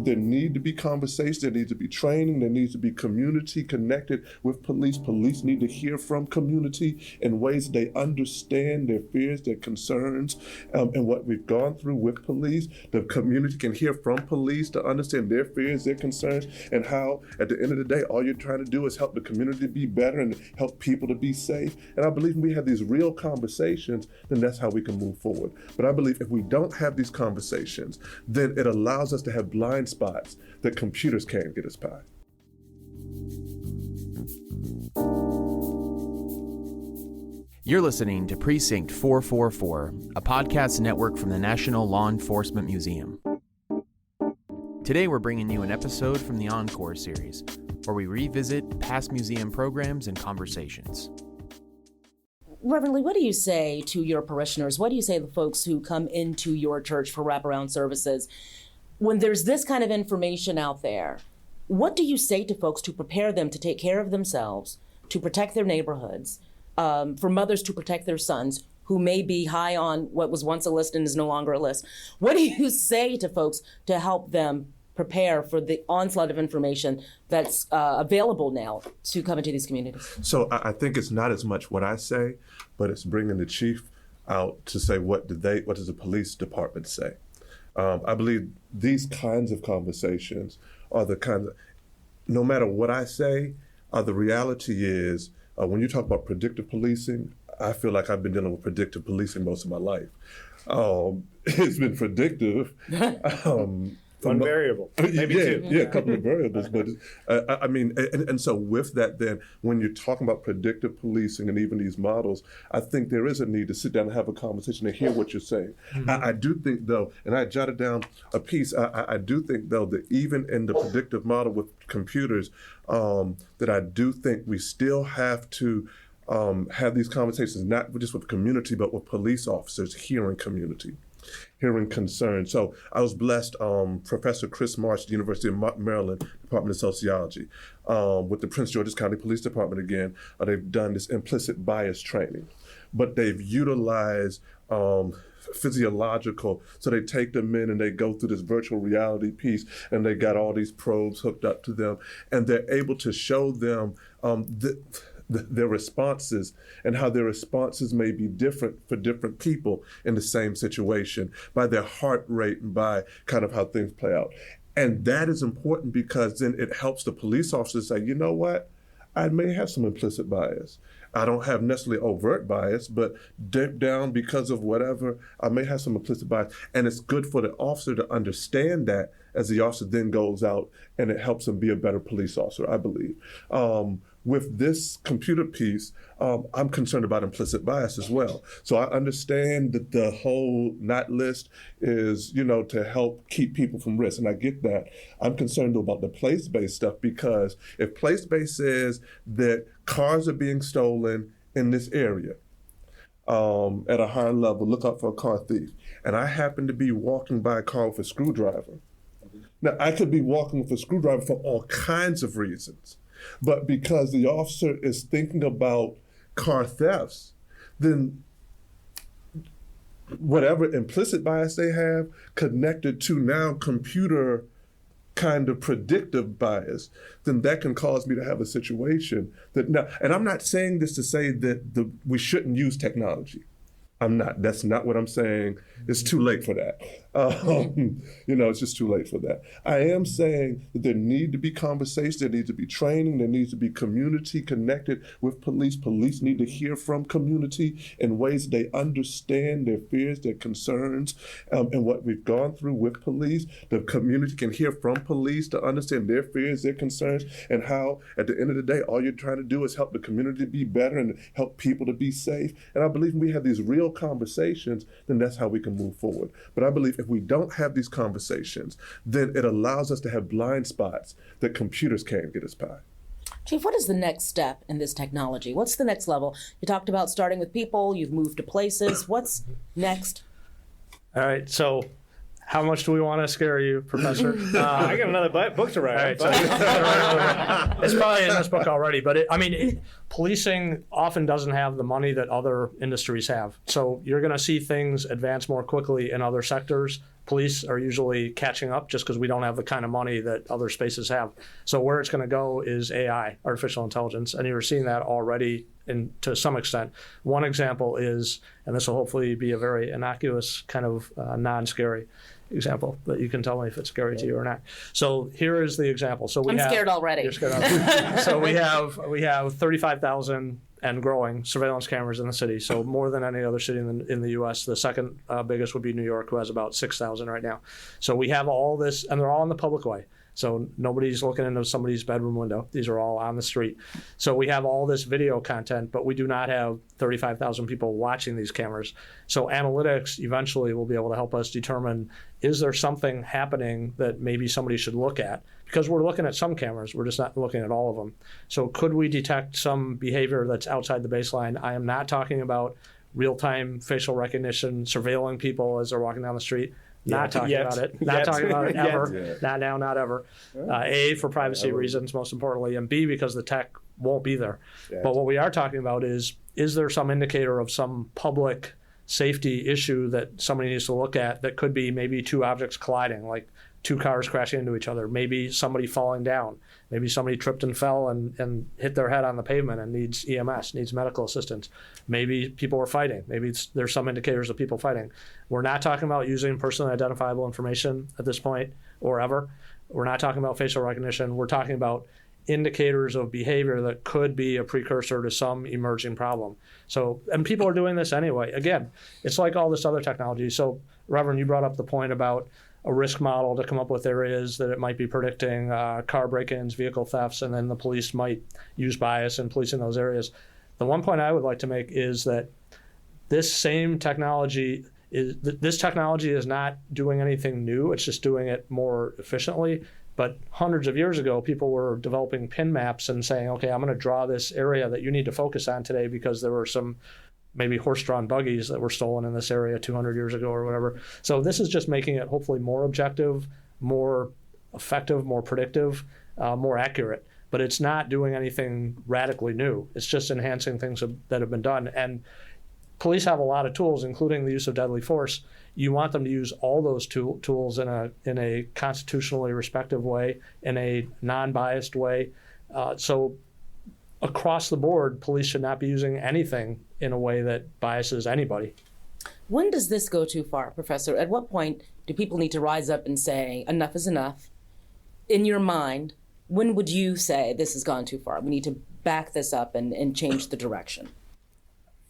that there need to be conversations, there needs to be training, there needs to be community connected with police. Police need to hear from community in ways they understand their fears, their concerns, and what we've gone through with police. The community can hear from police to understand their fears, their concerns, and how at the end of the day, all you're trying to do is help the community be better and help people to be safe. And I believe when we have these real conversations, then that's how we can move forward. But I believe if we don't have these conversations, then it allows us to have blind spots that computers can't get us by. You're listening to Precinct 444, a podcast network from the National Law Enforcement Museum. Today we're bringing you an episode from the Encore series, where we revisit past museum programs and conversations. Reverend Lee, what do you say to your parishioners? What do you say to the folks who come into your church for wraparound services? When there's this kind of information out there, what do you say to folks to prepare them to take care of themselves, to protect their neighborhoods, for mothers to protect their sons who may be high on what was once a list and is no longer a list? What do you say to folks to help them prepare for the onslaught of information that's available now to come into these communities? So I think it's not as much what I say, but it's bringing the chief out to say what does the police department say. I believe these kinds of conversations are the kinds of, no matter what I say, the reality is when you talk about predictive policing, I feel like I've been dealing with predictive policing most of my life. It's been predictive. One variable, maybe two. Yeah, a couple of variables. But I mean, and so with that, then when you're talking about predictive policing and even these models, I think there is a need to sit down and have a conversation and hear what you're saying. Mm-hmm. I do think, though, and I jotted down a piece, I do think, though, that even in the predictive model with computers, that I do think we still have to have these conversations, not just with community, but with police officers hearing community, hearing concerns. So I was blessed, Professor Chris Marsh at the University of Maryland, Department of Sociology, with the Prince George's County Police Department again, they've done this implicit bias training, but they've utilized physiological, so they take them in and they go through this virtual reality piece and they got all these probes hooked up to them and they're able to show them their responses and how their responses may be different for different people in the same situation by their heart rate and by kind of how things play out. And that is important because then it helps the police officers say, you know what, I may have some implicit bias. I don't have necessarily overt bias, but deep down because of whatever, I may have some implicit bias. And it's good for the officer to understand that as the officer then goes out and it helps them be a better police officer, I believe. With this computer piece, I'm concerned about implicit bias as well. So I understand that the whole not list is, to help keep people from risk, and I get that. I'm concerned about the place-based stuff because if place-based says that cars are being stolen in this area at a higher level, look out for a car thief, and I happen to be walking by a car with a screwdriver. Now, I could be walking with a screwdriver for all kinds of reasons. But because the officer is thinking about car thefts, then whatever implicit bias they have connected to now computer kind of predictive bias, then that can cause me to have a situation that now, and I'm not saying this to say that we shouldn't use technology. I'm not. That's not what I'm saying. It's too late for that. It's just too late for that. I am saying that there need to be conversations, there needs to be training, there needs to be community connected with police. Police need to hear from community in ways they understand their fears, their concerns, and what we've gone through with police. The community can hear from police to understand their fears, their concerns, and how at the end of the day, all you're trying to do is help the community be better and help people to be safe. And I believe when we have these real conversations, then that's how we can move forward. But I believe if we don't have these conversations, then it allows us to have blind spots that computers can't get us by. Chief, what is the next step in this technology? What's the next level? You talked about starting with people, you've moved to places. What's next? All right, so how much do we want to scare you, Professor? I got another book to write. All right, so it's probably in this book already, but policing often doesn't have the money that other industries have. So you're going to see things advance more quickly in other sectors. Police are usually catching up just because we don't have the kind of money that other spaces have. So where it's going to go is AI, artificial intelligence, and you're seeing that already to some extent. One example is, and this will hopefully be a very innocuous kind of non-scary example, but you can tell me if it's scary to you or not. So here is the example. So I'm scared already. You're scared already. So we have 35,000 and growing surveillance cameras in the city. So more than any other city in the U.S. The second biggest would be New York, who has about 6,000 right now. So we have all this, and they're all in the public way. So nobody's looking into somebody's bedroom window. These are all on the street. So we have all this video content, but we do not have 35,000 people watching these cameras. So analytics eventually will be able to help us determine, is there something happening that maybe somebody should look at? Because we're looking at some cameras, we're just not looking at all of them. So could we detect some behavior that's outside the baseline? I am not talking about real-time facial recognition, surveilling people as they're walking down the street. Not talking about it. Not talking about it ever. Not now, not ever. A, for privacy reasons, most importantly, and B, because the tech won't be there. But what we are talking about is there some indicator of some public safety issue that somebody needs to look at that could be maybe two objects colliding, like two cars crashing into each other, maybe somebody falling down, maybe somebody tripped and fell and hit their head on the pavement and needs EMS, needs medical assistance. Maybe people are fighting. Maybe there's some indicators of people fighting. We're not talking about using personally identifiable information at this point or ever. We're not talking about facial recognition. We're talking about indicators of behavior that could be a precursor to some emerging problem. So, and people are doing this anyway. Again, it's like all this other technology. So, Reverend, you brought up the point about a risk model to come up with areas that it might be predicting car break-ins, vehicle thefts, and then the police might use bias in policing those areas. The one point I would like to make is that this same technology is not doing anything new. It's just doing it more efficiently. But hundreds of years ago, people were developing pin maps and saying, okay, I'm going to draw this area that you need to focus on today because there were some maybe horse-drawn buggies that were stolen in this area 200 years ago or whatever. So this is just making it hopefully more objective, more effective, more predictive, more accurate. But it's not doing anything radically new. It's just enhancing things that have been done. And police have a lot of tools, including the use of deadly force. You want them to use all those tools in a constitutionally respective way, in a non-biased way. So across the board, police should not be using anything in a way that biases anybody. When does this go too far, Professor? At what point do people need to rise up and say, enough is enough? In your mind, when would you say this has gone too far? We need to back this up and change the direction.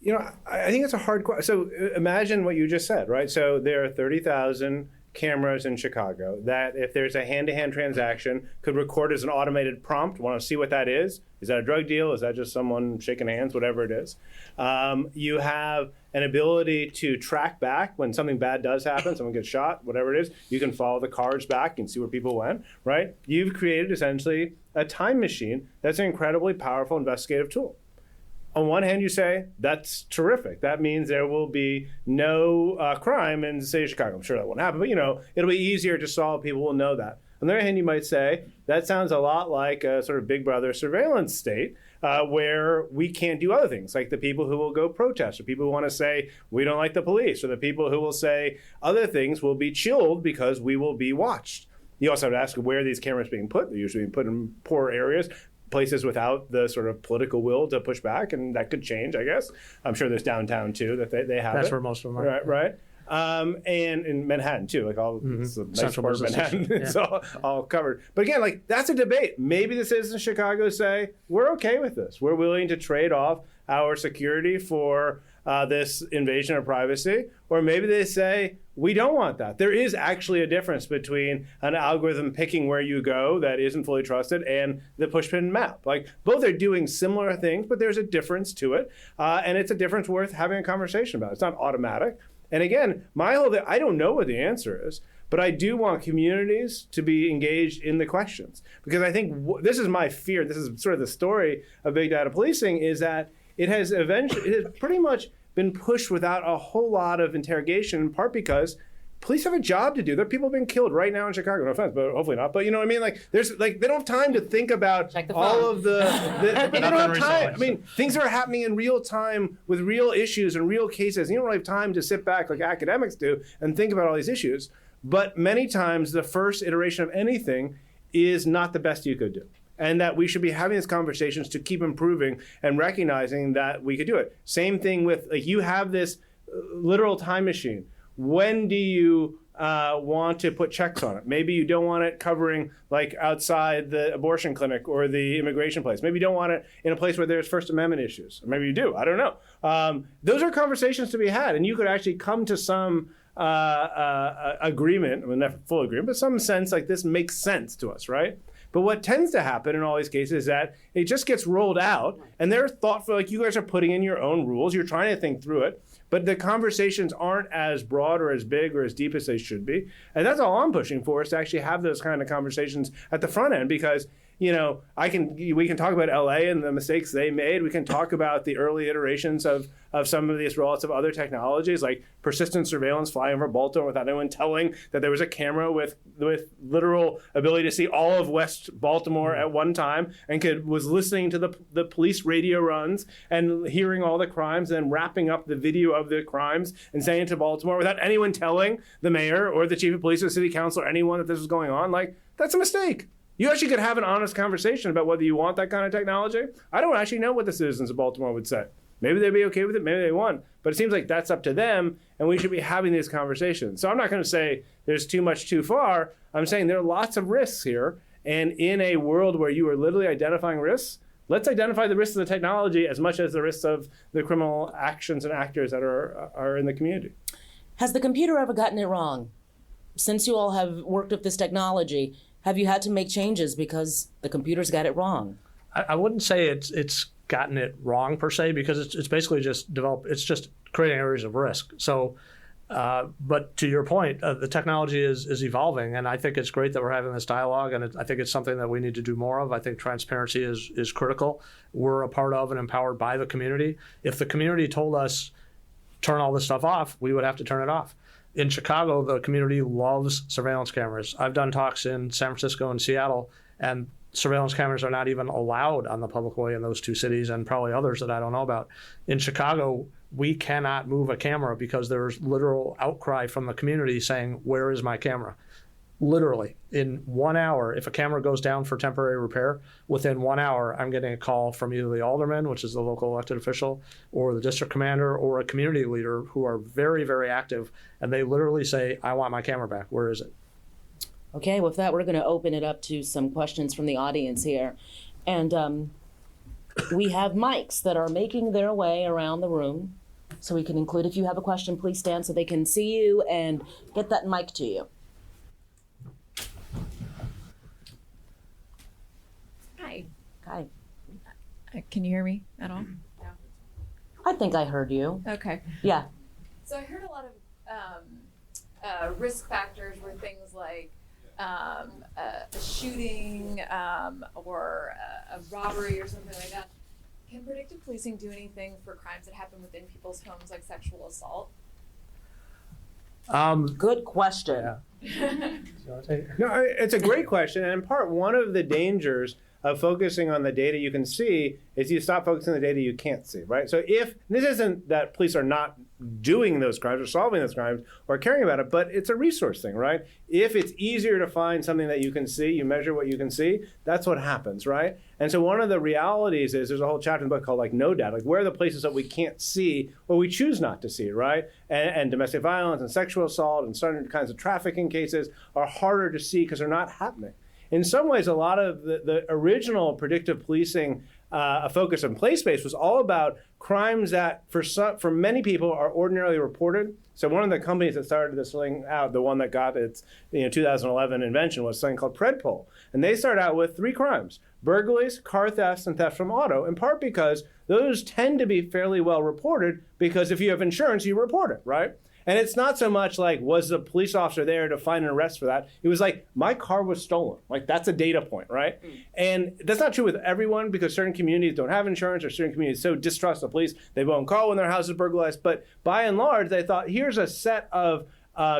You know, I think it's a hard question. So imagine what you just said, right? So there are 30,000 cameras in Chicago that if there's a hand-to-hand transaction could record as an automated prompt. Want to see what that is? Is that a drug deal? Is that just someone shaking hands? Whatever it is. You have an ability to track back when something bad does happen, someone gets shot, whatever it is. You can follow the cars back and see where people went, right? You've created essentially a time machine that's an incredibly powerful investigative tool. On one hand, you say, that's terrific. That means there will be no crime in the city of Chicago. I'm sure that won't happen, but it'll be easier to solve. People will know that. On the other hand, you might say, that sounds a lot like a sort of Big Brother surveillance state where we can't do other things, like the people who will go protest, or people who want to say, we don't like the police, or the people who will say other things will be chilled because we will be watched. You also have to ask where these cameras are being put. They're usually being put in poor areas, places without the sort of political will to push back, and that could change, I guess. I'm sure there's downtown, too, that they have That's where most of them are. Right. And in Manhattan, too, like all it's a nice part of Manhattan. It's all covered. But again, like that's a debate. Maybe the citizens of Chicago say, we're okay with this. We're willing to trade off our security for this invasion of privacy. Or maybe they say, we don't want that. There is actually a difference between an algorithm picking where you go that isn't fully trusted and the pushpin map. Like both are doing similar things, but there's a difference to it. And it's a difference worth having a conversation about. It's not automatic. And again, I don't know what the answer is, but I do want communities to be engaged in the questions. Because I think this is my fear. This is sort of the story of big data policing, is that it has pretty much been pushed without a whole lot of interrogation, in part because police have a job to do. There are people being killed right now in Chicago. No offense, but hopefully not. But you know what I mean? Like, there's like they don't have time to think about all of the they don't have time. I mean, things are happening in real time with real issues and real cases. You don't really have time to sit back like academics do and think about all these issues. But many times the first iteration of anything is not the best you could do. And that we should be having these conversations to keep improving and recognizing that we could do it. Same thing with, like, you have this literal time machine. When do you want to put checks on it? Maybe you don't want it covering like outside the abortion clinic or the immigration place. Maybe you don't want it in a place where there's First Amendment issues. Or maybe you do. I don't know. Those are conversations to be had, and you could actually come to some agreement. I mean, not full agreement, but some sense like this makes sense to us, right? But what tends to happen in all these cases is that it just gets rolled out, and they're thoughtful. Like, you guys are putting in your own rules. You're trying to think through it. But the conversations aren't as broad or as big or as deep as they should be. And that's all I'm pushing for, is to actually have those kind of conversations at the front end, because, you know, we can talk about LA and the mistakes they made. We can talk about the early iterations of some of these rollouts of other technologies, like persistent surveillance flying over Baltimore without anyone telling that there was a camera with literal ability to see all of West Baltimore at one time, and was listening to the police radio runs and hearing all the crimes, and then wrapping up the video of the crimes and sending it to Baltimore without anyone telling the mayor or the chief of police or the city council or anyone that this was going on. Like, that's a mistake. You actually could have an honest conversation about whether you want that kind of technology. I don't actually know what the citizens of Baltimore would say. Maybe they'd be okay with it, maybe they won't. But it seems like that's up to them, and we should be having these conversations. So I'm not going to say there's too much too far. I'm saying there are lots of risks here. And in a world where you are literally identifying risks, let's identify the risks of the technology as much as the risks of the criminal actions and actors that are in the community. Has the computer ever gotten it wrong? Since you all have worked with this technology, have you had to make changes because the computer's got it wrong? I wouldn't say it's gotten it wrong per se, because it's basically just it's just creating areas of risk. So, but to your point, the technology is evolving, and I think it's great that we're having this dialogue, and I think it's something that we need to do more of. I think transparency is critical. We're a part of and empowered by the community. If the community told us, turn all this stuff off, we would have to turn it off. In Chicago, the community loves surveillance cameras. I've done talks in San Francisco and Seattle, and surveillance cameras are not even allowed on the public way in those two cities, and probably others that I don't know about. In Chicago, we cannot move a camera because there's literal outcry from the community saying, where is my camera? Literally, in 1 hour, if a camera goes down for temporary repair, within 1 hour, I'm getting a call from either the alderman, which is the local elected official, or the district commander, or a community leader who are very, very active. And they literally say, I want my camera back. Where is it? Okay, with that, we're going to open it up to some questions from the audience here. And we have mics that are making their way around the room. So we can include, if you have a question, please stand so they can see you and get that mic to you. Hi. Hi. Can you hear me at all? I think I heard you. Okay. Yeah. So I heard a lot of risk factors were things like a shooting or a robbery or something like that. Can predictive policing do anything for crimes that happen within people's homes, like sexual assault? Good question. Yeah. No, it's a great question. And in part, one of the dangers of focusing on the data you can see is you stop focusing on the data you can't see, right? So if this isn't that police are not doing those crimes or solving those crimes or caring about it, but it's a resource thing, right? If it's easier to find something that you can see, you measure what you can see, that's what happens, right? And so one of the realities is there's a whole chapter in the book called like no data, like where are the places that we can't see or we choose not to see, right? And domestic violence and sexual assault and certain kinds of trafficking cases are harder to see because they're not happening. In some ways, a lot of the original predictive policing focus on place-based was all about crimes that for many people are ordinarily reported. So one of the companies that started this thing out, the one that got its 2011 invention, was something called Predpol. And they started out with 3 crimes: burglaries, car thefts, and theft from auto, in part because those tend to be fairly well reported, because if you have insurance, you report it, right? And it's not so much like, was the police officer there to find an arrest for that? It was like, my car was stolen. Like, that's a data point, right? And that's not true with everyone, because certain communities don't have insurance, or certain communities so distrust the police, they won't call when their house is burglarized. But by and large, they thought, here's a set of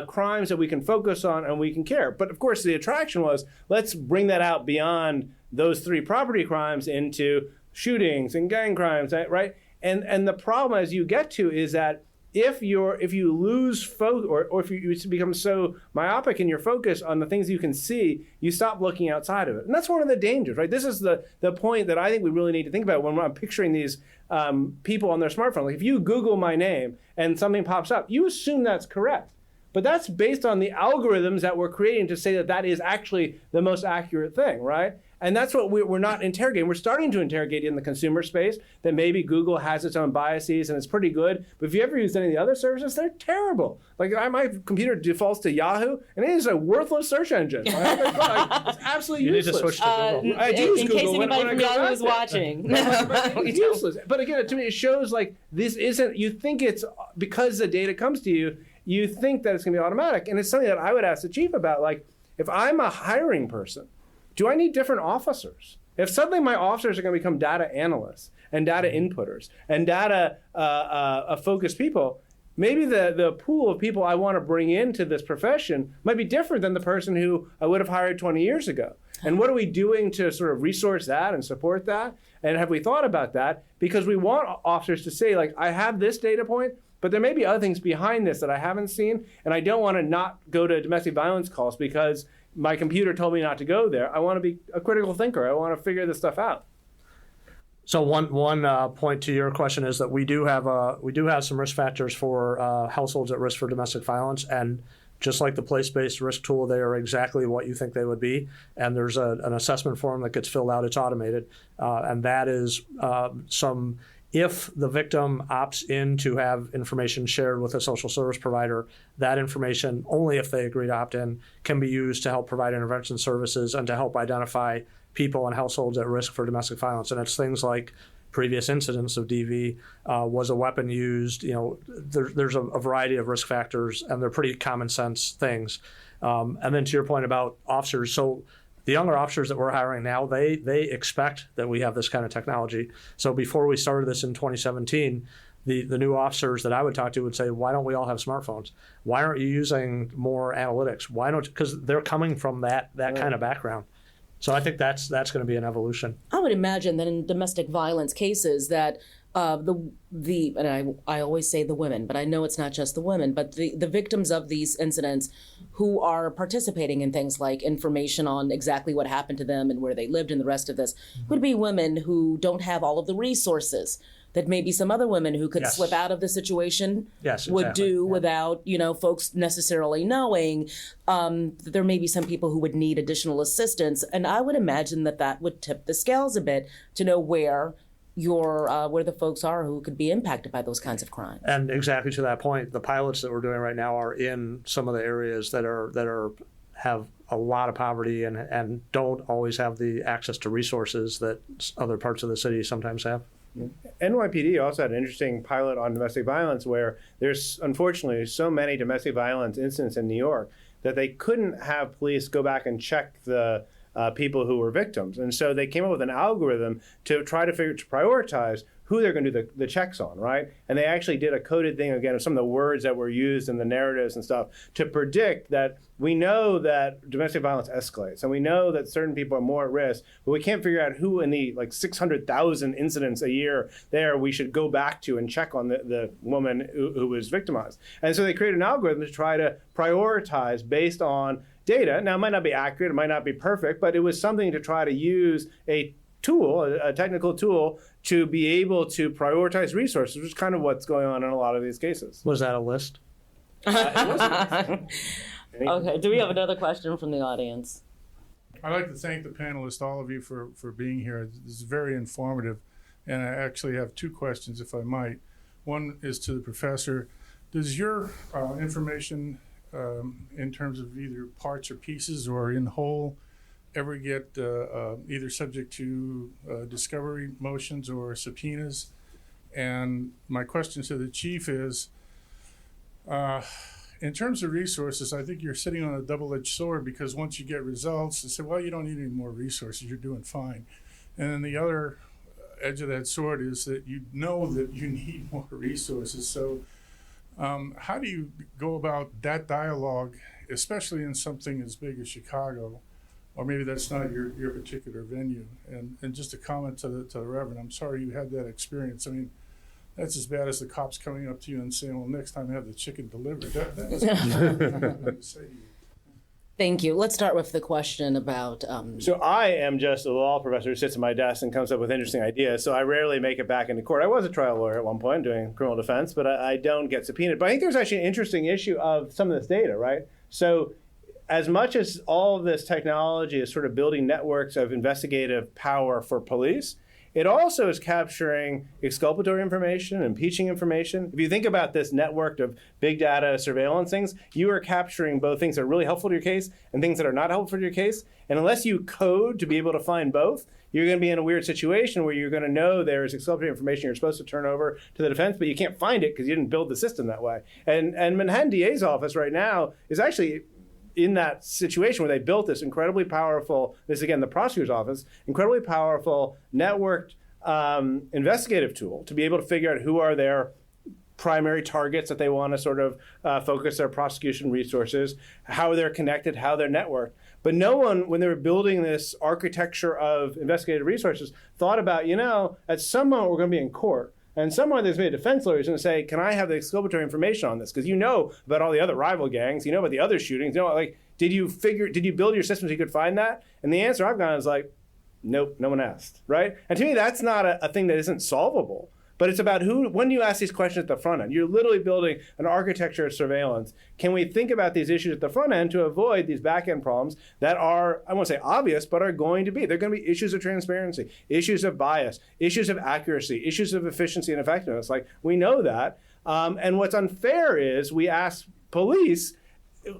crimes that we can focus on and we can care. But of course, the attraction was, let's bring that out beyond those 3 property crimes into shootings and gang crimes, right? And the problem as you get to is that if you lose focus, or if you become so myopic in your focus on the things you can see, you stop looking outside of it. And that's one of the dangers, right? This is the point that I think we really need to think about when I'm picturing these people on their smartphone. Like if you Google my name and something pops up, you assume that's correct. But that's based on the algorithms that we're creating to say that that is actually the most accurate thing, right? And that's what we're not interrogating. We're starting to interrogate in the consumer space that maybe Google has its own biases and it's pretty good. But if you ever use any of the other services, they're terrible. Like my computer defaults to Yahoo, and it is a worthless search engine. Right? It's absolutely You need useless. to switch to Google. I do use in Google case when anybody I from go Yahoo back is there. watching. It's useless. But again, to me, it shows like this isn't, you think it's, because the data comes to you, you think that it's going to be automatic. And it's something that I would ask the chief about. Like, if I'm a hiring person, do I need different officers? If suddenly my officers are going to become data analysts and data inputters and data focused people, maybe the pool of people I want to bring into this profession might be different than the person who I would have hired 20 years ago. And what are we doing to sort of resource that and support that? And have we thought about that? Because we want officers to say, like, I have this data point, but there may be other things behind this that I haven't seen, and I don't want to not go to domestic violence calls because my computer told me not to go there. I want to be a critical thinker. I want to figure this stuff out. So one point to your question is that we do have some risk factors for households at risk for domestic violence, and just like the place-based risk tool, they are exactly what you think they would be. And there's an assessment form that gets filled out. It's automated, and that is if the victim opts in to have information shared with a social service provider, that information, only if they agree to opt in, can be used to help provide intervention services and to help identify people and households at risk for domestic violence. And it's things like previous incidents of DV, was a weapon used, there's a variety of risk factors, and they're pretty common sense things. And then to your point about officers, so the younger officers that we're hiring now, they expect that we have this kind of technology. So before we started this in 2017, the new officers that I would talk to would say, why don't we all have smartphones? Why aren't you using more analytics? Why don't? Because they're coming from that kind of background. So I think that's going to be an evolution. I would imagine that in domestic violence cases that and I always say the women, but I know it's not just the women, but the victims of these incidents who are participating in things like information on exactly what happened to them and where they lived and the rest of this would be women who don't have all of the resources that maybe some other women who could slip out of the situation would do without, folks necessarily knowing. There may be some people who would need additional assistance. And I would imagine that would tip the scales a bit to know where where the folks are who could be impacted by those kinds of crimes. And exactly to that point, the pilots that we're doing right now are in some of the areas that have a lot of poverty and don't always have the access to resources that other parts of the city sometimes have. NYPD also had an interesting pilot on domestic violence where there's unfortunately so many domestic violence incidents in New York that they couldn't have police go back and check the people who were victims. And so they came up with an algorithm to try to prioritize who they're going to do the checks on, right? And they actually did a coded thing, again, of some of the words that were used in the narratives and stuff to predict that we know that domestic violence escalates, and we know that certain people are more at risk, but we can't figure out who in the 600,000 incidents a year there we should go back to and check on the woman who was victimized. And so they created an algorithm to try to prioritize based on data. Now, it might not be accurate, it might not be perfect, but it was something to try to use a tool, a technical tool, to be able to prioritize resources, which is kind of what's going on in a lot of these cases. Was that a list? It wasn't. Okay, do we have another question from the audience? I'd like to thank the panelists, all of you, for being here. This is very informative, and I actually have two questions, if I might. One is to the professor. Does your information, in terms of either parts or pieces or in whole, ever get either subject to discovery motions or subpoenas? And my question to the chief is, in terms of resources, I think you're sitting on a double-edged sword, because once you get results, they say, well, you don't need any more resources, you're doing fine. And then the other edge of that sword is that you know that you need more resources. So how do you go about that dialogue, especially in something as big as Chicago? Or maybe that's not your particular venue. And just a comment to the Reverend, I'm sorry you had that experience. I mean, that's as bad as the cops coming up to you and saying, well, next time have the chicken delivered. That's what I'm going to say to you. Thank you. Let's start with the question about. So I am just a law professor who sits at my desk and comes up with interesting ideas. So I rarely make it back into court. I was a trial lawyer at one point doing criminal defense, but I don't get subpoenaed. But I think there's actually an interesting issue of some of this data, right? So as much as all of this technology is sort of building networks of investigative power for police, it also is capturing exculpatory information, impeaching information. If you think about this network of big data surveillance things, you are capturing both things that are really helpful to your case and things that are not helpful to your case. And unless you code to be able to find both, you're going to be in a weird situation where you're going to know there's exculpatory information you're supposed to turn over to the defense, but you can't find it because you didn't build the system that way. And Manhattan DA's office right now is actually in that situation where they built this incredibly powerful, this again, the prosecutor's office, incredibly powerful networked investigative tool to be able to figure out who are their primary targets that they want to sort of focus their prosecution resources, how they're connected, how they're networked. But no one, when they were building this architecture of investigative resources, thought about, at some moment we're going to be in court. And someone that's made a defense lawyer is going to say, can I have the exculpatory information on this? Because you know about all the other rival gangs, you know about the other shootings. Did you build your system so you could find that? And the answer I've gotten is like, nope, no one asked, right? And to me, that's not a thing that isn't solvable. But it's about when you ask these questions at the front end. You're literally building an architecture of surveillance. Can we think about these issues at the front end to avoid these back end problems that are, I won't say obvious, but are going to be? They're going to be issues of transparency, issues of bias, issues of accuracy, issues of efficiency and effectiveness. Like, we know that. And what's unfair is we ask police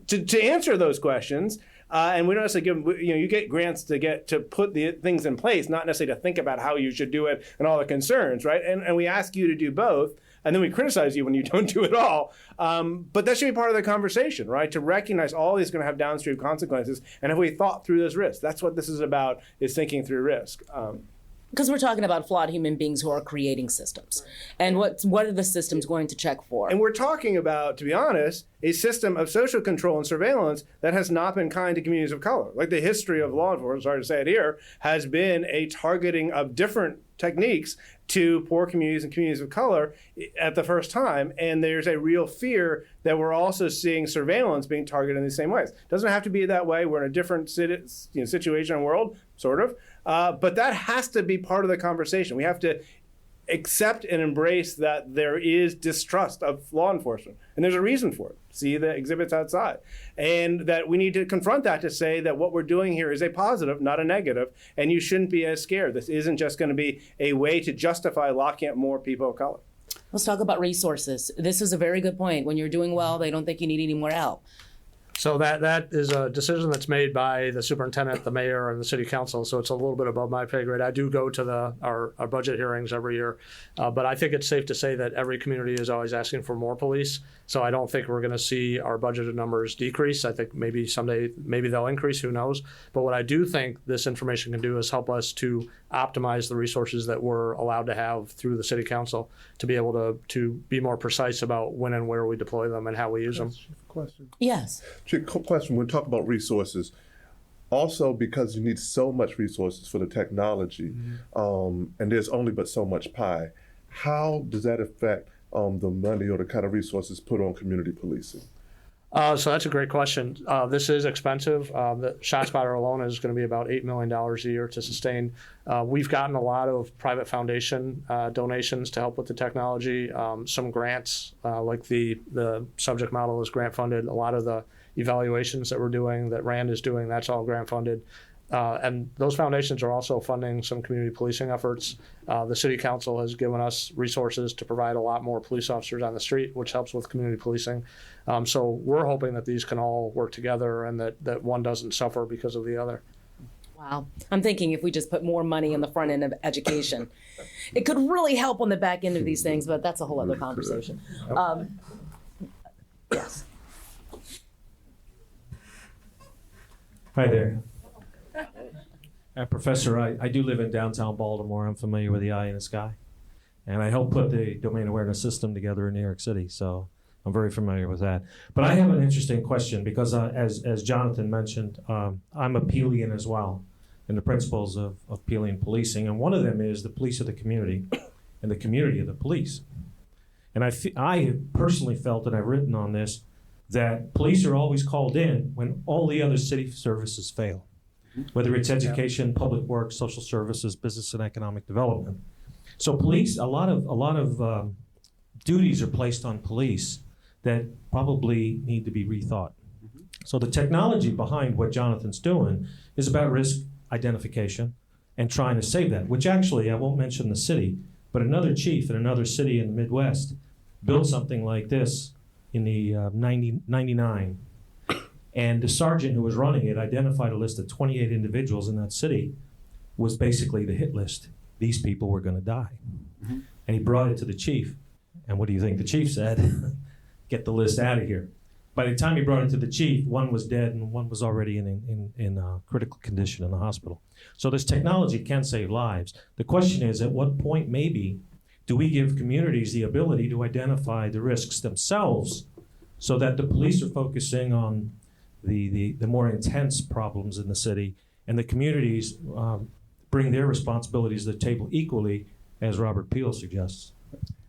to answer those questions. And we don't necessarily give them, you get grants to put the things in place, not necessarily to think about how you should do it and all the concerns, right? And we ask you to do both, and then we criticize you when you don't do it all. But that should be part of the conversation, right? To recognize all these are going to have downstream consequences, and have we thought through those risks? That's what this is about, is thinking through risk. Because we're talking about flawed human beings who are creating systems. And what are the systems going to check for? And we're talking about, to be honest, a system of social control and surveillance that has not been kind to communities of color. Like, the history of law enforcement, sorry to say it here, has been a targeting of different techniques to poor communities and communities of color at the first time. And there's a real fear that we're also seeing surveillance being targeted in the same ways. It doesn't have to be that way. We're in a different situation and world, sort of. But that has to be part of the conversation. We have to accept and embrace that there is distrust of law enforcement. And there's a reason for it. See the exhibits outside. And that we need to confront that to say that what we're doing here is a positive, not a negative, and you shouldn't be as scared. This isn't just going to be a way to justify locking up more people of color. Let's talk about resources. This is a very good point. When you're doing well, they don't think you need any more help. So that is a decision that's made by the superintendent, the mayor, and the city council. So it's a little bit above my pay grade. I do go to our budget hearings every year, but I think it's safe to say that every community is always asking for more police. So I don't think we're going to see our budgeted numbers decrease. I think maybe someday, they'll increase, who knows. But what I do think this information can do is help us to optimize the resources that we're allowed to have through the city council to be able to be more precise about when and where we deploy them and how we use them. Question. Yes. Question. When we talk about resources, also because you need so much resources for the technology, and there's only but so much pie, how does that affect the money or the kind of resources put on community policing? So that's a great question. This is expensive. The ShotSpotter alone is going to be about $8 million a year to sustain. We've gotten a lot of private foundation donations to help with the technology. Some grants, like the subject model is grant funded. A lot of the evaluations that we're doing, that RAND is doing, that's all grant funded. And those foundations are also funding some community policing efforts. The city council has given us resources to provide a lot more police officers on the street, which helps with community policing. So we're hoping that these can all work together and that one doesn't suffer because of the other. Wow. I'm thinking if we just put more money in the front end of education, it could really help on the back end of these things, but that's a whole other conversation. Yes. Hi there. Professor, I do live in downtown Baltimore. I'm familiar with the eye in the sky. And I helped put the domain awareness system together in New York City, so I'm very familiar with that. But I have an interesting question because as Jonathan mentioned, I'm a Peelian as well, and the principles of Peelian policing. And one of them is the police of the community. and the community of the police. And I personally felt, and I've written on this, that police are always called in when all the other city services fail, whether it's education, public works, social services, business and economic development. So police, a lot of duties are placed on police that probably need to be rethought. So the technology behind what Jonathan's doing is about risk identification and trying to save that, which actually, I won't mention the city, but another chief in another city in the Midwest built something like this in the 99. And the sergeant who was running it identified a list of 28 individuals in that city was basically the hit list. These people were going to die. And he brought it to the chief. And what do you think the chief said? Get the list out of here. By the time he brought it to the chief, one was dead and one was already in critical condition in the hospital. So this technology can save lives. The question is, at what point maybe do we give communities the ability to identify the risks themselves so that the police are focusing on the more intense problems in the city and the communities bring their responsibilities to the table equally, as Robert Peel suggests?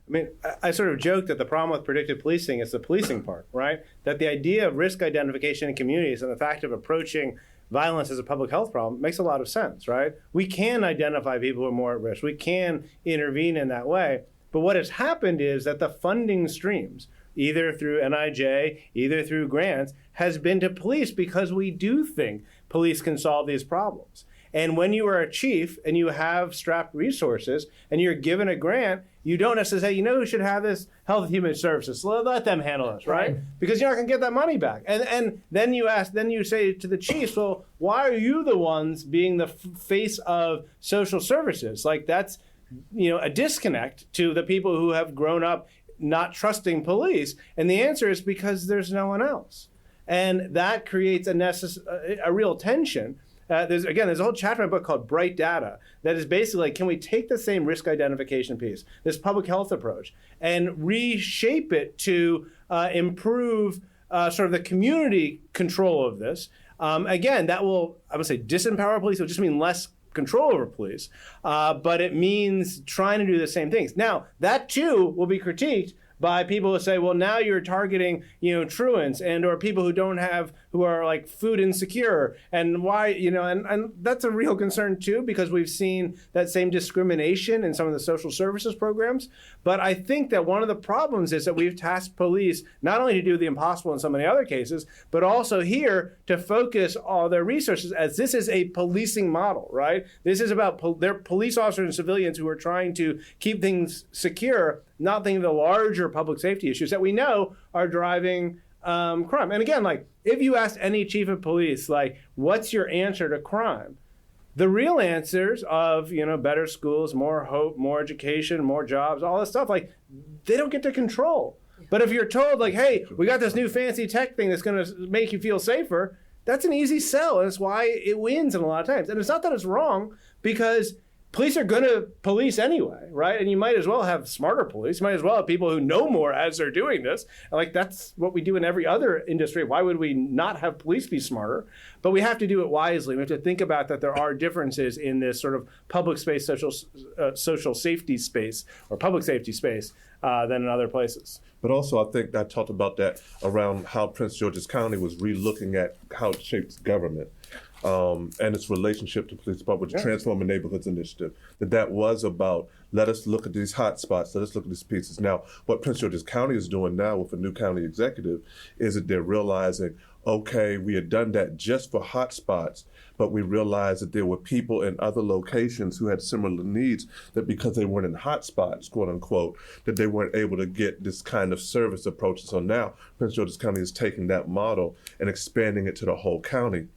I mean, I sort of joke that the problem with predictive policing is the policing part, right? That the idea of risk identification in communities and the fact of approaching violence as a public health problem makes a lot of sense, right? We can identify people who are more at risk. We can intervene in that way. But what has happened is that the funding streams, either through NIJ, either through grants, has been to police because we do think police can solve these problems. And when you are a chief and you have strapped resources and you're given a grant, you don't necessarily say, you know who should have this? Health and Human Services. Let them handle this, right? Because you're not going to get that money back. And then you say to the chiefs, well, why are you the ones being the face of social services? Like that's, a disconnect to the people who have grown up not trusting police. And the answer is because there's no one else. And that creates a real tension. There's a whole chapter in my book called Bright Data that is basically like, can we take the same risk identification piece, this public health approach, and reshape it to improve sort of the community control of this? Again, that will, I would say, disempower police. It would just mean less control over police, but it means trying to do the same things. Now, that too will be critiqued by people who say, well, now you're targeting, truants and or people who are like food insecure, and why, and that's a real concern too, because we've seen that same discrimination in some of the social services programs. But I think that one of the problems is that we've tasked police not only to do the impossible in so many other cases, but also here to focus all their resources, as this is a policing model, right? This is about they're police officers and civilians who are trying to keep things secure, not thinking of the larger public safety issues that we know are driving crime. And again, like if you ask any chief of police, like, what's your answer to crime? The real answers of, better schools, more hope, more education, more jobs, all this stuff, like they don't get to control. But if you're told like, hey, we got this new fancy tech thing that's going to make you feel safer, that's an easy sell. And that's why it wins in a lot of times. And it's not that it's wrong, because police are going to police anyway, right? And you might as well have smarter police. You might as well have people who know more as they're doing this. And like that's what we do in every other industry. Why would we not have police be smarter? But we have to do it wisely. We have to think about that there are differences in this sort of public space, social safety space, or public safety space than in other places. But also, I think I talked about that around how Prince George's County was re-looking at how it shapes government. And its relationship to police department, the Transforming Neighborhoods Initiative, that was about, let us look at these hot spots, let us look at these pieces. Now, what Prince George's County is doing now with a new county executive is that they're realizing, okay, we had done that just for hot spots, but we realized that there were people in other locations who had similar needs, that because they weren't in hot spots, quote unquote, that they weren't able to get this kind of service approach. So now Prince George's County is taking that model and expanding it to the whole county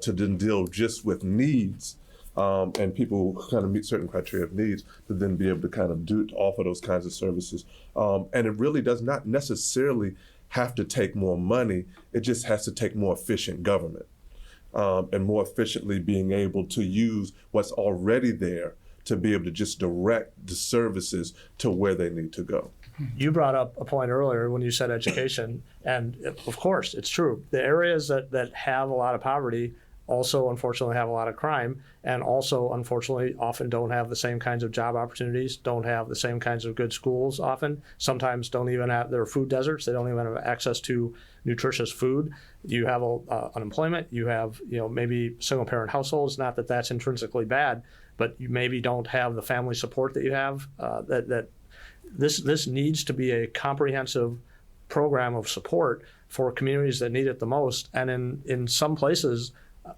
to then deal just with needs and people who kind of meet certain criteria of needs, to then be able to kind of offer those kinds of services. And it really does not necessarily have to take more money. It just has to take more efficient government and more efficiently being able to use what's already there to be able to just direct the services to where they need to go. You brought up a point earlier when you said education, and of course, it's true. The areas that have a lot of poverty also unfortunately have a lot of crime, and also unfortunately often don't have the same kinds of job opportunities, don't have the same kinds of good schools often, sometimes don't even have their food deserts, they don't even have access to nutritious food. You have unemployment, you have maybe single parent households, not that that's intrinsically bad, but you maybe don't have the family support that you have. This needs to be a comprehensive program of support for communities that need it the most. And in some places,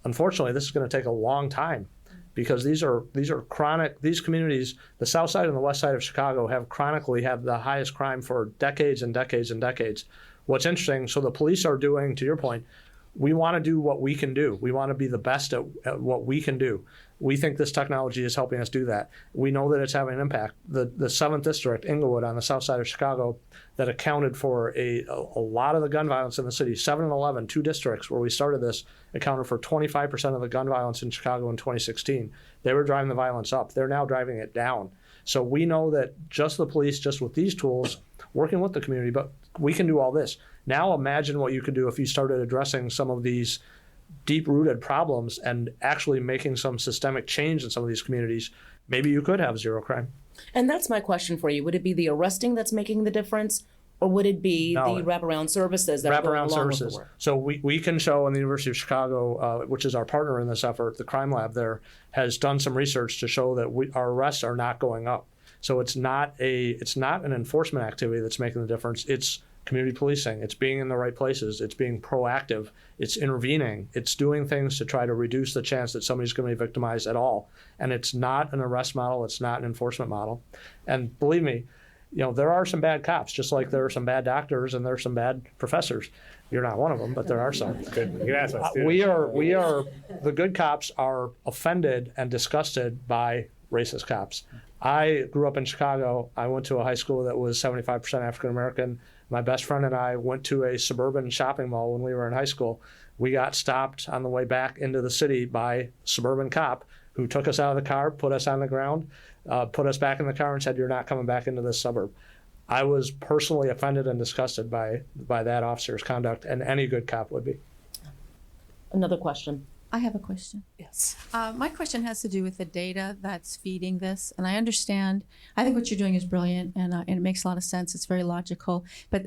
unfortunately, this is going to take a long time, because these are chronic. These communities, the south side and the west side of Chicago, have chronically had the highest crime for decades and decades and decades. What's interesting, so the police are doing, to your point, we want to do what we can do. We want to be the best at what we can do. We think this technology is helping us do that. We know that it's having an impact. The 7th District, Inglewood, on the south side of Chicago, that accounted for a lot of the gun violence in the city, 7 and 11, 2 districts where we started this, accounted for 25% of the gun violence in Chicago in 2016. They were driving the violence up. They're now driving it down. So we know that just the police, just with these tools, working with the community, but we can do all this. Now imagine what you could do if you started addressing some of these deep-rooted problems and actually making some systemic change in some of these communities. Maybe you could have zero crime. And that's my question for you. Would it be the arresting that's making the difference, or would it be the wraparound services that are going along with the work? So we can show, in the University of Chicago, which is our partner in this effort, the crime lab there has done some research to show that our arrests are not going up. So it's not an enforcement activity that's making the difference. It's community policing. It's being in the right places. It's being proactive. It's intervening. It's doing things to try to reduce the chance that somebody's going to be victimized at all. And it's not an arrest model. It's not an enforcement model. And believe me, there are some bad cops, just like there are some bad doctors and there are some bad professors. You're not one of them, but there are some. We are the good cops are offended and disgusted by racist cops. I grew up in Chicago. I went to a high school that was 75% African American. My best friend and I went to a suburban shopping mall when we were in high school. We got stopped on the way back into the city by a suburban cop who took us out of the car, put us on the ground, put us back in the car and said, "You're not coming back into this suburb." I was personally offended and disgusted by that officer's conduct, and any good cop would be. Another question. I have a question. Yes. My question has to do with the data that's feeding this. And I understand, I think what you're doing is brilliant, and it makes a lot of sense. It's very logical. But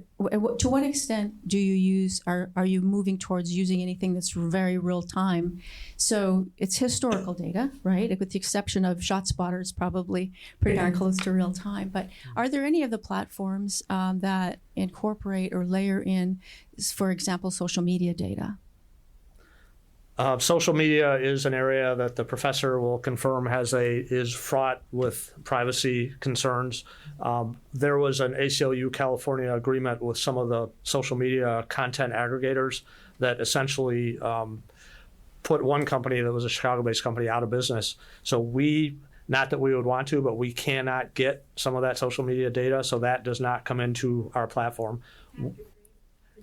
to what extent do you use, are you moving towards using anything that's very real time? So it's historical data, right? With the exception of ShotSpotter, it's probably pretty darn close to real time. But are there any of the platforms that incorporate or layer in, for example, social media data? Social media is an area that the professor will confirm is fraught with privacy concerns. There was an ACLU California agreement with some of the social media content aggregators that essentially put one company that was a Chicago-based company out of business. So not that we would want to, but we cannot get some of that social media data, so that does not come into our platform.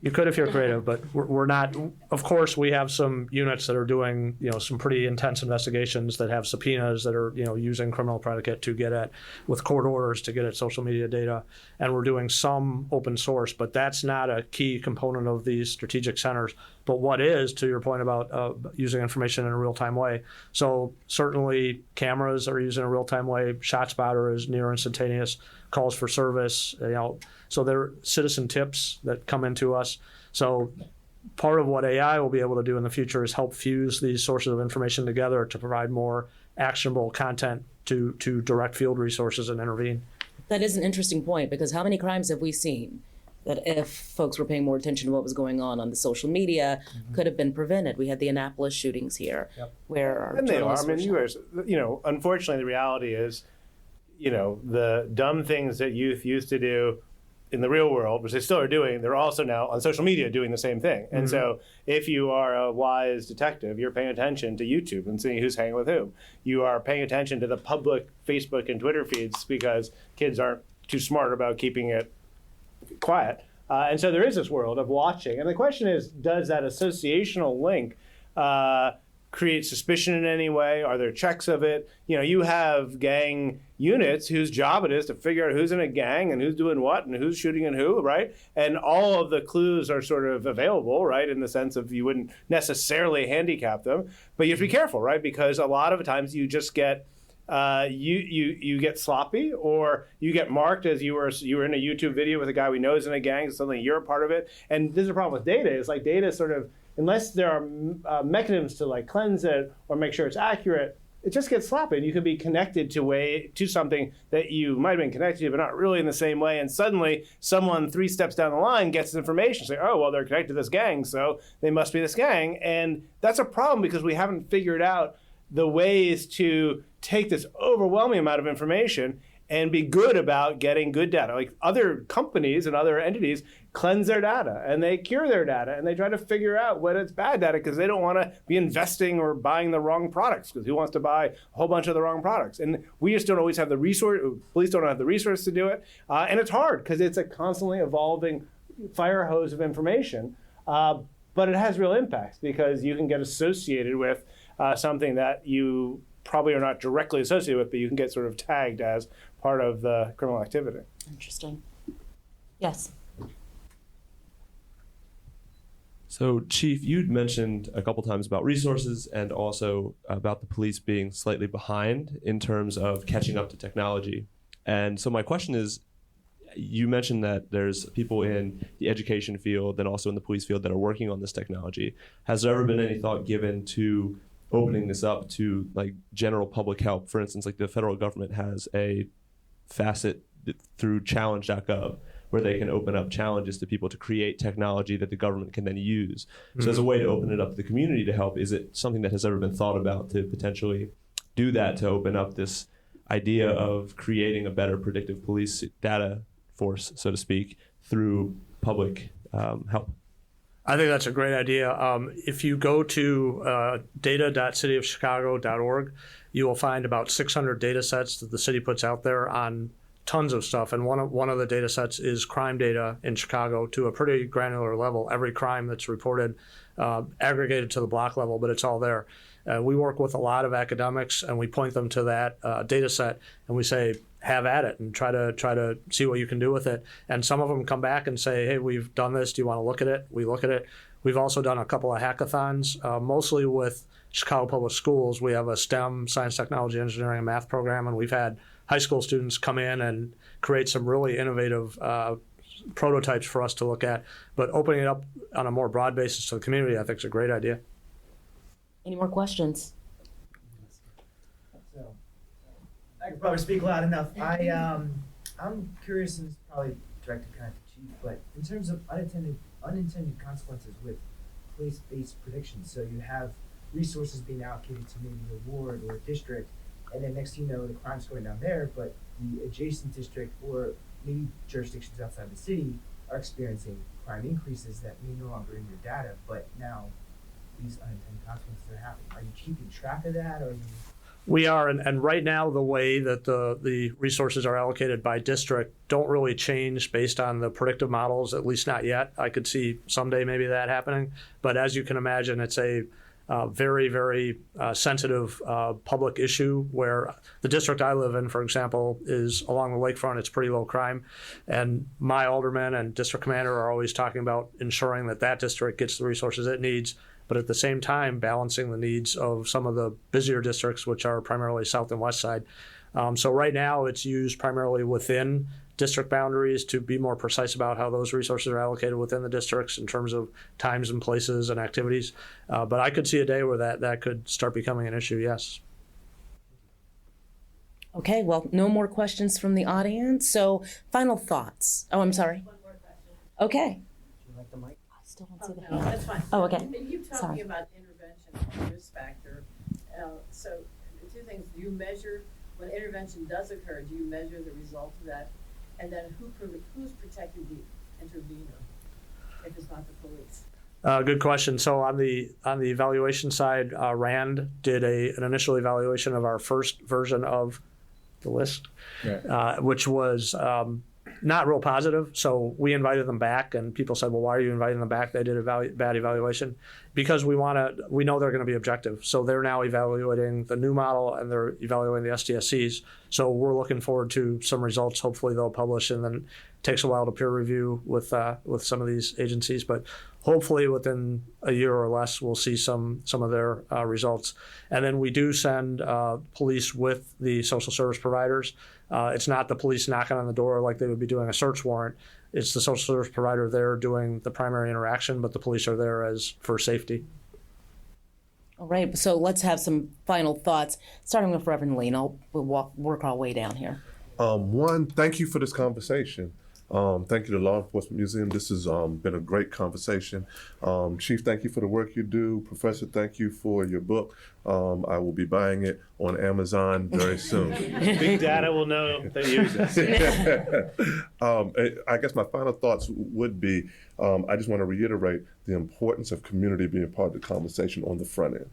You could if you're creative, but we're not. Of course, we have some units that are doing, some pretty intense investigations that have subpoenas that are, using criminal predicate to get at, with court orders to get at social media data. And we're doing some open source, but that's not a key component of these strategic centers. But what is, to your point about using information in a real-time way. So certainly cameras are used in a real-time way. ShotSpotter is near instantaneous. Calls for service, so there are citizen tips that come into us. So part of what AI will be able to do in the future is help fuse these sources of information together to provide more actionable content to direct field resources and intervene. That is an interesting point, because how many crimes have we seen that if folks were paying more attention to what was going on the social media, could have been prevented? We had the Annapolis shootings here, where our journalists were unfortunately, the reality is, the dumb things that youth used to do in the real world, which they still are doing, they're also now on social media doing the same thing. And so if you are a wise detective, you're paying attention to YouTube and seeing who's hanging with whom. You are paying attention to the public Facebook and Twitter feeds because kids aren't too smart about keeping it quiet. And so there is this world of watching. And the question is, does that associational link create suspicion in any way? Are there checks of it? You have gang units whose job it is to figure out who's in a gang and who's doing what and who's shooting and who, right? And all of the clues are sort of available, right, in the sense of you wouldn't necessarily handicap them. But you have to be careful, right? Because a lot of times you just get you get sloppy, or you get marked as you were in a YouTube video with a guy we know is in a gang, so suddenly you're a part of it. And this is a problem with data. It's like data sort of, unless there are mechanisms to like cleanse it or make sure it's accurate, it just gets sloppy. And you can be connected to something that you might have been connected to, but not really in the same way. And suddenly someone 3 steps down the line gets information, say, oh, well, they're connected to this gang, so they must be this gang. And that's a problem because we haven't figured out the ways to take this overwhelming amount of information and be good about getting good data. Like other companies and other entities cleanse their data and they cure their data and they try to figure out when it's bad data because they don't want to be investing or buying the wrong products, because who wants to buy a whole bunch of the wrong products? And we just don't always have the resource, police don't have the resource to do it. And it's hard because it's a constantly evolving fire hose of information. But it has real impacts because you can get associated with something that you probably are not directly associated with, but you can get sort of tagged as part of the criminal activity. Interesting. Yes. So, Chief, you'd mentioned a couple times about resources and also about the police being slightly behind in terms of catching up to technology. And so my question is, you mentioned that there's people in the education field and also in the police field that are working on this technology. Has there ever been any thought given to opening this up to like general public help? For instance, like the federal government has a facet through challenge.gov where they can open up challenges to people to create technology that the government can then use. So as a way to open it up to the community to help, is it something that has ever been thought about to potentially do that, to open up this idea of creating a better predictive police data force, so to speak, through public help? I think that's a great idea. If you go to data.cityofchicago.org, you will find about 600 data sets that the city puts out there on tons of stuff. And one of the data sets is crime data in Chicago to a pretty granular level. Every crime that's reported, aggregated to the block level, but it's all there. We work with a lot of academics, and we point them to that data set, and we say, have at it and try to see what you can do with it. And some of them come back and say, hey, we've done this. Do you want to look at it? We look at it. We've also done a couple of hackathons, mostly with Chicago Public Schools. We have a STEM, science, technology, engineering, and math program, and we've had high school students come in and create some really innovative prototypes for us to look at. But opening it up on a more broad basis to the community, I think, is a great idea. Any more questions? So, I could probably speak loud enough. I'm curious, and it's probably directed kind of to Chief, but in terms of unintended consequences with place-based predictions, so you have resources being allocated to maybe a ward or a district, and then next thing you know, the crime's going down there, but the adjacent district or maybe jurisdictions outside the city are experiencing crime increases that may no longer in your data, but now these unintended consequences are happening. Are you keeping track of that? Or are you... We are, and right now the way that the resources are allocated by district don't really change based on the predictive models, at least not yet. I could see someday maybe that happening, but as you can imagine, it's a very, very sensitive public issue where the district I live in, for example, is along the lakefront. It's pretty low crime. And my alderman and district commander are always talking about ensuring that that district gets the resources it needs, but at the same time, balancing the needs of some of the busier districts, which are primarily south and west side. So right now, it's used primarily within district boundaries to be more precise about how those resources are allocated within the districts in terms of times and places and activities. But I could see a day where that could start becoming an issue, yes. Okay, well, no more questions from the audience. So final thoughts. Oh, I'm sorry. One more question. Okay. Would you like the mic? I still don't see the No, hand. that's fine. Oh, okay. And you talking Sorry. about intervention and risk factor. So the two things, do you measure when intervention does occur, do you measure the result of that? And then who's protecting the intervener if it's not the police? Good question. So on the evaluation side, RAND did an initial evaluation of our first version of the list, which was not real positive. So we invited them back, and people said, well, why are you inviting them back? They did a bad evaluation. Because we know they're going to be objective. So they're now evaluating the new model, and they're evaluating the SDSCs. So we're looking forward to some results. Hopefully they'll publish, and then it takes a while to peer review with some of these agencies. But hopefully within a year or less, we'll see some of their results. And then we do send police with the social service providers. It's not the police knocking on the door like they would be doing a search warrant. It's the social service provider there doing the primary interaction, but the police are there as for safety. All right, so let's have some final thoughts, starting with Reverend Lee, and we'll work our way down here. One, thank you for this conversation. Thank you to Law Enforcement Museum. This has been a great conversation. Chief, thank you for the work you do. Professor, thank you for your book. I will be buying it on Amazon very soon. Big data will know that you exist. I guess my final thoughts would be, I just want to reiterate the importance of community being part of the conversation on the front end.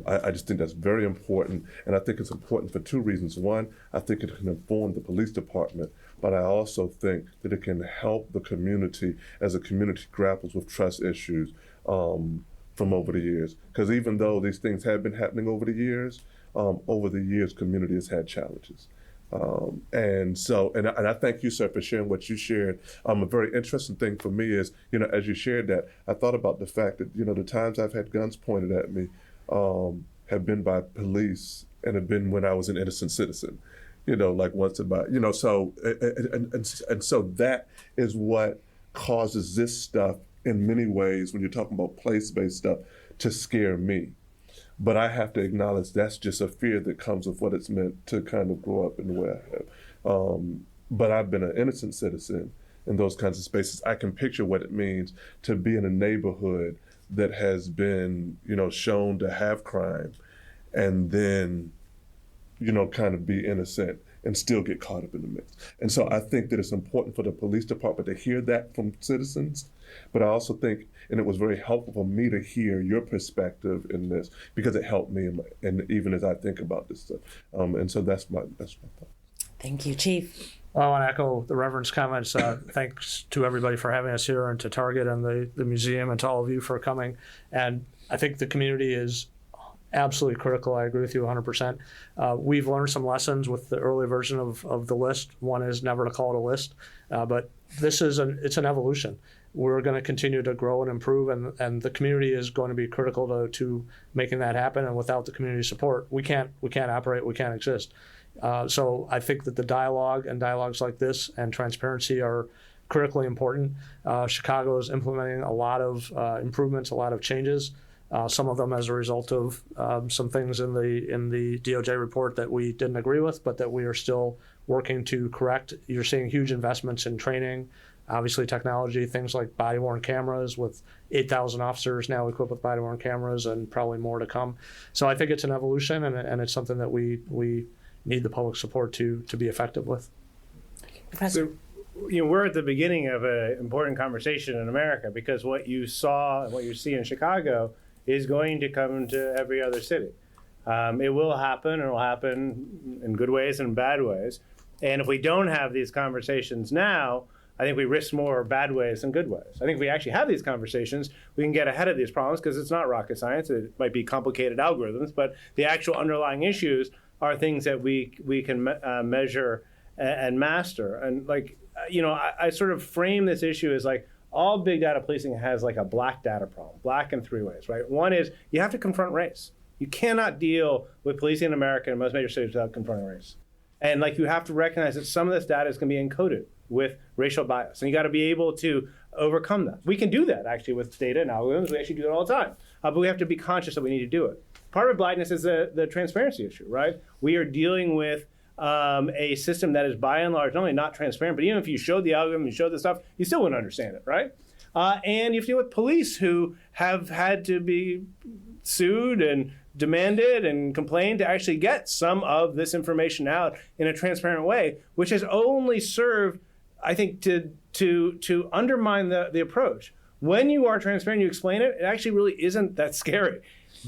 I just think that's very important, and I think it's important for two reasons. One, I think it can inform the police department, but I also think that it can help the community as the community grapples with trust issues from over the years. Because even though these things have been happening over the years, community has had challenges. And I thank you, sir, for sharing what you shared. A very interesting thing for me is, as you shared that, I thought about the fact that, the times I've had guns pointed at me have been by police and have been when I was an innocent citizen, like once about, so, and so that is what causes this stuff in many ways, when you're talking about place-based stuff, to scare me. But I have to acknowledge that's just a fear that comes with what it's meant to kind of grow up in the way I have. But I've been an innocent citizen in those kinds of spaces. I can picture what it means to be in a neighborhood that has been, shown to have crime, and then, kind of be innocent and still get caught up in the mix. And so I think that it's important for the police department to hear that from citizens, but I also think, and it was very helpful for me to hear your perspective in this, because it helped me, and even as I think about this stuff. And so that's my thought. Thank you, Chief. Well, I want to echo the Reverend's comments. Thanks to everybody for having us here, and to Target and the museum, and to all of you for coming. And I think the community is absolutely critical. I agree with you 100%. We've learned some lessons with the early version of the list. One is never to call it a list, but this is it's an evolution. We're going to continue to grow and improve, and the community is going to be critical to making that happen. And without the community support, we can't operate, we can't exist. So I think that the dialogues like this and transparency are critically important. Chicago is implementing a lot of improvements, a lot of changes. Some of them as a result of some things in the DOJ report that we didn't agree with, but that we are still working to correct. You're seeing huge investments in training, obviously technology, things like body-worn cameras, with 8,000 officers now equipped with body-worn cameras, and probably more to come. So I think it's an evolution, and it's something that we need the public support to be effective with. Professor. So, we're at the beginning of an important conversation in America, because what you saw and what you see in Chicago is going to come to every other city. It will happen, and it will happen in good ways and bad ways. And if we don't have these conversations now, I think we risk more bad ways than good ways. I think if we actually have these conversations, we can get ahead of these problems, because it's not rocket science. It might be complicated algorithms, but the actual underlying issues are things that we can measure and master. And I sort of frame this issue as like, all big data policing has like a black data problem, black in three ways, right? One is you have to confront race. You cannot deal with policing in America in most major cities without confronting race. And you have to recognize that some of this data is going to be encoded with racial bias, and you got to be able to overcome that. We can do that actually with data and algorithms. We actually do it all the time, but we have to be conscious that we need to do it. Part of blackness is the transparency issue, right? We are dealing with a system that is by and large not only not transparent, but even if you showed the algorithm, you showed the stuff, you still wouldn't understand it, right? And you have to deal with police who have had to be sued and demanded and complained to actually get some of this information out in a transparent way, which has only served, I think, to undermine the approach. When you are transparent, you explain it, it actually really isn't that scary.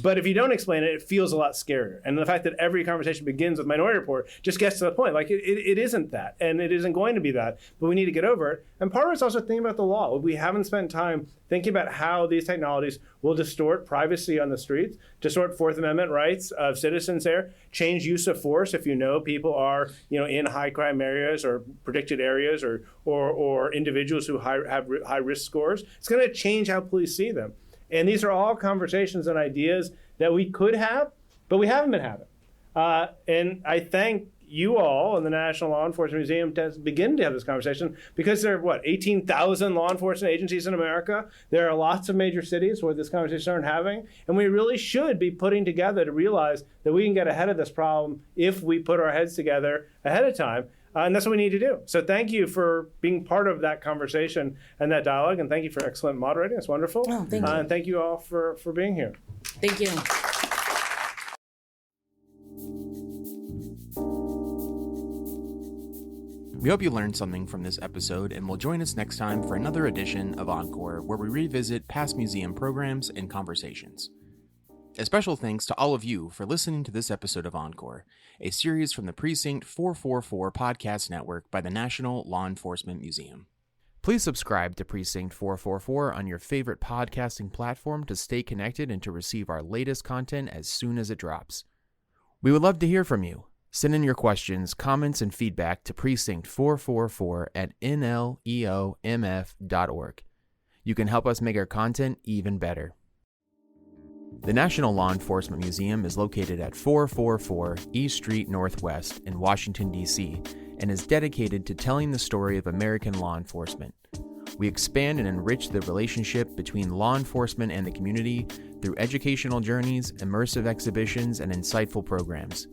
But if you don't explain it, it feels a lot scarier. And the fact that every conversation begins with Minority Report just gets to the point. Like, it isn't that, and it isn't going to be that, but we need to get over it. And part of it's also thinking about the law. We haven't spent time thinking about how these technologies will distort privacy on the streets, distort Fourth Amendment rights of citizens there, change use of force if you know people are, in high crime areas or predicted areas or individuals who have high risk scores. It's going to change how police see them. And these are all conversations and ideas that we could have, but we haven't been having. And I thank you all in the National Law Enforcement Museum to begin to have this conversation, because there are, 18,000 law enforcement agencies in America. There are lots of major cities where this conversation aren't having. And we really should be putting together to realize that we can get ahead of this problem if we put our heads together ahead of time. And that's what we need to do. So thank you for being part of that conversation and that dialogue. And thank you for excellent moderating. It's wonderful. Oh, thank you. And thank you all for being here. Thank you. We hope you learned something from this episode and will join us next time for another edition of Encore, where we revisit past museum programs and conversations. A special thanks to all of you for listening to this episode of Encore, a series from the Precinct 444 podcast network by the National Law Enforcement Museum. Please subscribe to Precinct 444 on your favorite podcasting platform to stay connected and to receive our latest content as soon as it drops. We would love to hear from you. Send in your questions, comments, and feedback to precinct444@nleomf.org. You can help us make our content even better. The National Law Enforcement Museum is located at 444 East Street Northwest in Washington, D.C., and is dedicated to telling the story of American law enforcement. We expand and enrich the relationship between law enforcement and the community through educational journeys, immersive exhibitions, and insightful programs.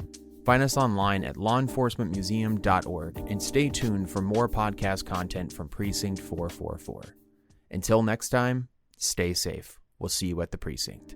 Find us online at lawenforcementmuseum.org and stay tuned for more podcast content from Precinct 444. Until next time, stay safe. We'll see you at the precinct.